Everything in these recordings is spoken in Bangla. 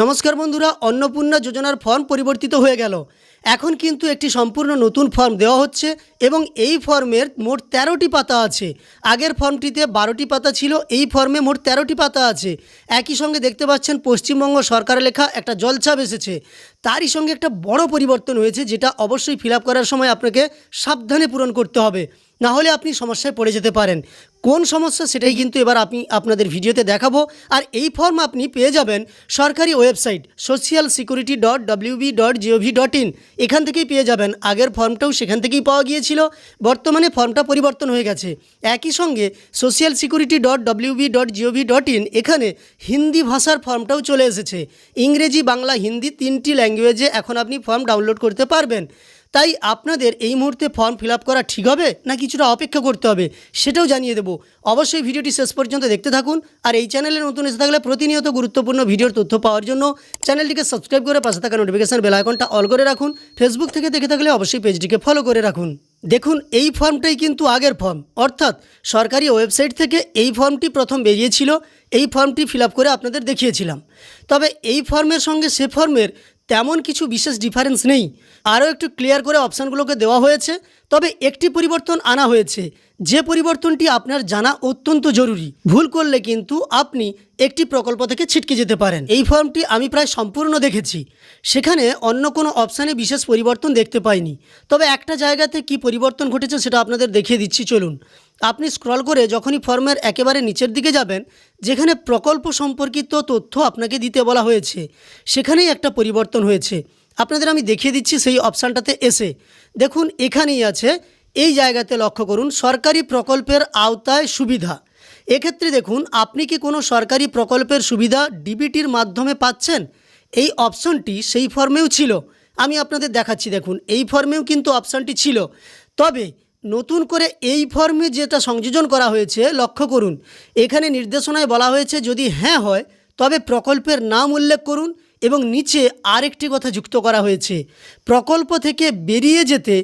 নমস্কার বন্ধুরা, অন্নপূর্ণা যোজনার ফর্ম পরিবর্তিত হয়ে গেল। এখন কিন্তু একটি সম্পূর্ণ নতুন ফর্ম দেওয়া হচ্ছে এবং এই ফর্মের মোট 13টি পাতা আছে। আগের ফর্মটিতে 12টি পাতা ছিল, এই ফর্মে মোট 13টি পাতা আছে। একই সঙ্গে দেখতে পাচ্ছেন পশ্চিমবঙ্গ সরকার লেখা একটা জলছাপ এসেছে। তারই সঙ্গে একটা বড় পরিবর্তন হয়েছে, যেটা অবশ্যই ফিল আপ করার সময় আপনাকে সাবধানে পূরণ করতে হবে, না হলে আপনি সমস্যায় পড়ে যেতে পারেন। কোন সমস্যা সেটাই কিন্তু এবার আমি আপনাদের ভিডিওতে দেখাবো। আর এই ফর্ম আপনি পেয়ে যাবেন সরকারি ওয়েবসাইট socialsecurity.wb.gov.in, এখান থেকেই পেয়ে যাবেন। আগের ফর্মটাও সেখান থেকেই পাওয়া গিয়েছিল, বর্তমানে ফর্মটা পরিবর্তন হয়ে গেছে। একই সঙ্গে socialsecurity.wb.gov.in এখানে হিন্দি ভাষার ফর্মটাও চলে এসেছে। ইংরেজি, বাংলা, হিন্দি 3টি ল্যাঙ্গুয়েজে এখন আপনি ফর্ম ডাউনলোড করতে পারবেন। তাই আপনাদের এই মুহূর্তে ফর্ম ফিল আপ করা ঠিক হবে না কিছুটা অপেক্ষা করতে হবে সেটাও জানিয়ে দেবো। অবশ্যই ভিডিওটি শেষ পর্যন্ত দেখতে থাকুন। আর এই চ্যানেলে নতুন এসে থাকলে প্রতিনিয়ত গুরুত্বপূর্ণ ভিডিওর তথ্য পাওয়ার জন্য চ্যানেলটিকে সাবস্ক্রাইব করে পাশে থাকা নোটিফিকেশন বেল আইকনটা অল করে রাখুন। ফেসবুক থেকে দেখে থাকলে অবশ্যই পেজটিকে ফলো করে রাখুন। দেখুন, এই ফর্মটাই কিন্তু আগের ফর্ম, অর্থাৎ সরকারি ওয়েবসাইট থেকে এই ফর্মটি প্রথম বেরিয়েছিল। এই ফর্মটি ফিল আপ করে আপনাদের দেখিয়েছিলাম। তবে এই ফর্মের সঙ্গে সে ফর্মের তেমন কিছু বিশেষ ডিফারেন্স নেই। আরও একটু ক্লিয়ার করে অপশানগুলোকে দেওয়া হয়েছে। তবে একটি পরিবর্তন আনা হয়েছে, যে পরিবর্তনটি আপনার জানা অত্যন্ত জরুরি। ভুল করলে কিন্তু আপনি একটি প্রকল্প থেকে ছিটকে যেতে পারেন। এই ফর্মটি আমি প্রায় সম্পূর্ণ দেখেছি, সেখানে অন্য কোনো অপশানে বিশেষ পরিবর্তন দেখতে পাইনি। তবে একটা জায়গাতে কি পরিবর্তন ঘটেছে সেটা আপনাদের দেখিয়ে দিচ্ছি, চলুন। আপনি স্ক্রল করে যখনই ফর্মের একেবারে নিচের দিকে যাবেন, যেখানে প্রকল্প সম্পর্কিত তথ্য আপনাকে দিতে বলা হয়েছে, সেখানেই একটা পরিবর্তন হয়েছে। আপনাদের আমি দেখিয়ে দিচ্ছি সেই অপশানটাতে এসে। দেখুন, এখানেই আছে, এই জায়গাতে লক্ষ্য করুন, সরকারি প্রকল্পের আওতায় সুবিধা। এক্ষেত্রে দেখুন, আপনি কি কোনো সরকারি প্রকল্পের সুবিধা ডিবিটির মাধ্যমে পাচ্ছেন? এই অপশনটি সেই ফর্মেও ছিল, আমি আপনাদের দেখাচ্ছি। দেখুন, এই ফর্মেও কিন্তু অপশানটি ছিল। তবে নতুন করে এই ফর্মে যেটা সংযোজন করা হয়েছে, লক্ষ্য করুন, এখানে নির্দেশনায় বলা হয়েছে যদি হ্যাঁ হয় তবে প্রকল্পের নাম উল্লেখ করুন এবং নিচে আরেকটি কথা যুক্ত করা হয়েছে, প্রকল্প থেকে বেরিয়ে যেতে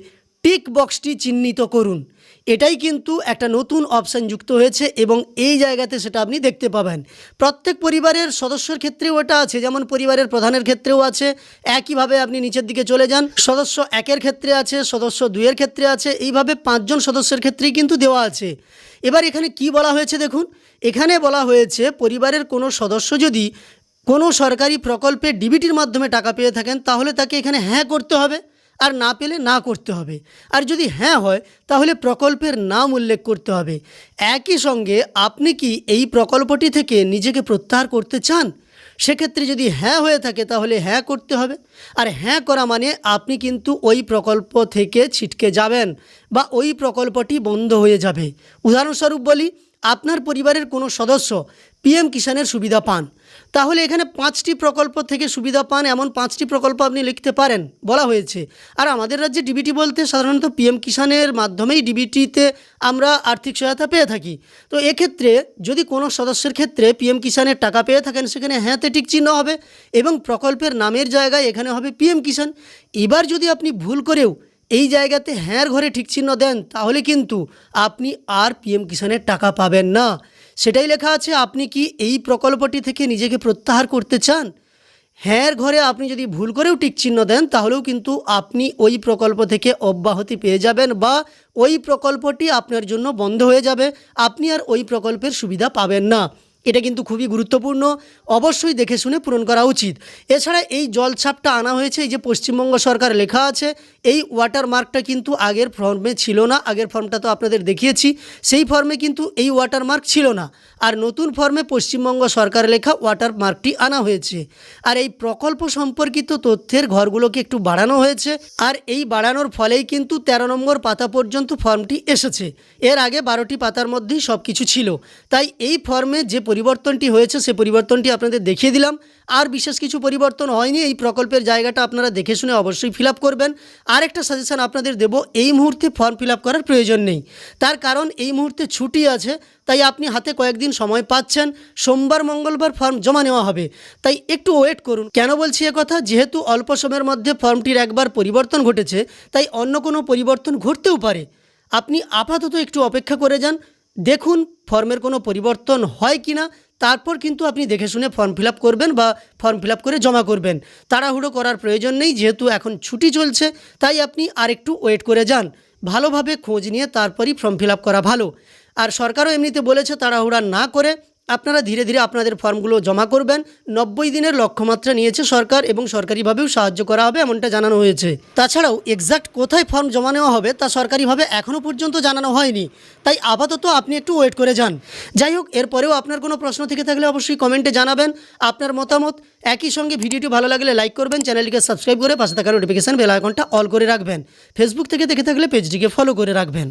টিক বক্সটি চিহ্নিত করুন। এটাই কিন্তু একটা নতুন অপশান যুক্ত হয়েছে এবং এই জায়গাতে সেটা আপনি দেখতে পাবেন। প্রত্যেক পরিবারের সদস্যের ক্ষেত্রেও ওটা আছে, যেমন পরিবারের প্রধানের ক্ষেত্রেও আছে। একইভাবে আপনি নিচের দিকে চলে যান, সদস্য 1-এর ক্ষেত্রে আছে, সদস্য 2-এর ক্ষেত্রে আছে, এইভাবে 5 জন সদস্যের ক্ষেত্রেই কিন্তু দেওয়া আছে। এবার এখানে কি বলা হয়েছে দেখুন, এখানে বলা হয়েছে পরিবারের কোনো সদস্য যদি কোনো সরকারি প্রকল্পে ডিবিটির মাধ্যমে টাকা পেয়ে থাকেন, তাহলে তাকে এখানে হ্যাঁ করতে হবে, আর না পেলে না করতে হবে। আর যদি হ্যাঁ হয় তাহলে প্রকল্পের নাম উল্লেখ করতে হবে। একই সঙ্গে আপনি কি এই প্রকল্পটি থেকে নিজেকে প্রত্যাহার করতে চান? সেক্ষেত্রে যদি হ্যাঁ হয়ে থাকে তাহলে হ্যাঁ করতে হবে। আর হ্যাঁ করা মানে আপনি কিন্তু ওই প্রকল্প থেকে ছিটকে যাবেন বা ওই প্রকল্পটি বন্ধ হয়ে যাবে। উদাহরণস্বরূপ বলি, আপনার পরিবারের কোনো সদস্য পিএম কিষাণের সুবিধা পান, তাহলে এখানে 5টি প্রকল্প থেকে সুবিধা পান, এমন 5টি প্রকল্প আপনি লিখতে পারেন বলা হয়েছে। আর আমাদের রাজ্যে ডিবিটি বলতে সাধারণত পিএম কিষাণের মাধ্যমেই ডিবিটিতে আমরা আর্থিক সহায়তা পেয়ে থাকি। তো এক্ষেত্রে যদি কোনো সদস্যের ক্ষেত্রে পিএম কিষাণের টাকা পেয়ে থাকেন, সেখানে হ্যাঁতে টিক চিহ্ন হবে এবং প্রকল্পের নামের জায়গায় এখানে হবে পিএম কিষাণ। এবার যদি আপনি ভুল করেও এই জায়গাতে হ্যাঁর ঘরে ঠিক চিহ্ন দেন, তাহলে কিন্তু আপনি আর পিএম কিষাণের টাকা পাবেন না। সেটাই লেখা আছে, আপনি কি এই প্রকল্পটি থেকে নিজেকে প্রত্যাহার করতে চান? হ্যাঁর ঘরে আপনি যদি ভুল করেও টিক চিহ্ন দেন, তাহলেও কিন্তু আপনি ওই প্রকল্প থেকে অব্যাহতি পেয়ে যাবেন বা ওই প্রকল্পটি আপনার জন্য বন্ধ হয়ে যাবে, আপনি আর ওই প্রকল্পের সুবিধা পাবেন না। এটা কিন্তু খুবই গুরুত্বপূর্ণ, অবশ্যই দেখে শুনে পূরণ করা উচিত। এছাড়া এই জলছাপটা আনা হয়েছে, এই যে পশ্চিমবঙ্গ সরকার লেখা আছে, এই ওয়াটারমার্কটা কিন্তু আগের ফর্মে ছিল না। আগের ফর্মটা তো আপনাদের দেখিয়েছি, সেই ফর্মে কিন্তু এই ওয়াটারমার্ক ছিল না। আর নতুন ফর্মে পশ্চিমবঙ্গ সরকার লেখা ওয়াটারমার্কটি আনা হয়েছে। আর এই প্রকল্প সম্পর্কিত তথ্যের ঘরগুলোকে একটু বাড়ানো হয়েছে, আর এই বাড়ানোর ফলেই কিন্তু 13 নম্বর পাতা পর্যন্ত ফর্মটি এসেছে। এর আগে 12টি পাতার মধ্যেই সব কিছু ছিল। তাই এই ফর্মে যে পরিবর্তনটি হয়েছে সে পরিবর্তনটি আপনাদের দেখিয়ে দিলাম। আর বিশেষ কিছু পরিবর্তন হয়নি। এই প্রকল্পের জায়গাটা আপনারা দেখে শুনে অবশ্যই ফিল আপ করবেন। আর একটা সাজেশন আপনাদের দেব, এই মুহূর্তে ফর্ম ফিল আপ করার প্রয়োজন নেই, তার কারণ এই মুহূর্তে ছুটি আছে। তাই আপনি হাতে কয়েকদিন সময় পাচ্ছেন, সোমবার মঙ্গলবার ফর্ম জমা নেওয়া হবে, তাই একটু ওয়েট করুন। কেন বলছি কথা, যেহেতু অল্প সময়ের মধ্যে ফর্মটির একবার পরিবর্তন ঘটেছে, তাই অন্য কোনো পরিবর্তন ঘটতেও পারে। আপনি আপাতত একটু অপেক্ষা করে যান, দেখুন ফর্মের কোনো পরিবর্তন হয় কি না, তারপর কিন্তু আপনি দেখে শুনে ফর্ম ফিল আপ করবেন বা ফর্ম ফিল আপ করে জমা করবেন। তাড়াহুড়ো করার প্রয়োজন নেই, যেহেতু এখন ছুটি চলছে, তাই আপনি আরেকটু ওয়েট করে যান। ভালোভাবে খোঁজ নিয়ে তারপরই ফর্ম ফিল আপ করা ভালো। আর সরকারও এমনিতে বলেছে তাড়াহুড়া না করে আপনারা ধীরে ধীরে আপনাদের ফর্মগুলো জমা করবেন। 90 দিনের লক্ষ্যমাত্রা নিয়েছে সরকার এবং সরকারিভাবেও সাহায্য করা হবে এমনটা জানানো হয়েছে। তাছাড়াও এক্স্যাক্ট কোথায় ফর্ম জমা নেওয়া হবে তা সরকারিভাবে এখনও পর্যন্ত জানানো হয়নি, তাই আপাতত আপনি একটু ওয়েট করে যান। যাই হোক, এরপরেও আপনার কোনো প্রশ্ন থেকে থাকলে অবশ্যই কমেন্টে জানাবেন আপনার মতামত। একই সঙ্গে ভিডিওটি ভালো লাগলে লাইক করবেন, চ্যানেলটিকে সাবস্ক্রাইব করে পাশে থাকা নোটিফিকেশান বেল আইকনটা অল করে রাখবেন। ফেসবুক থেকে দেখে থাকলে পেজটিকে ফলো করে রাখবেন।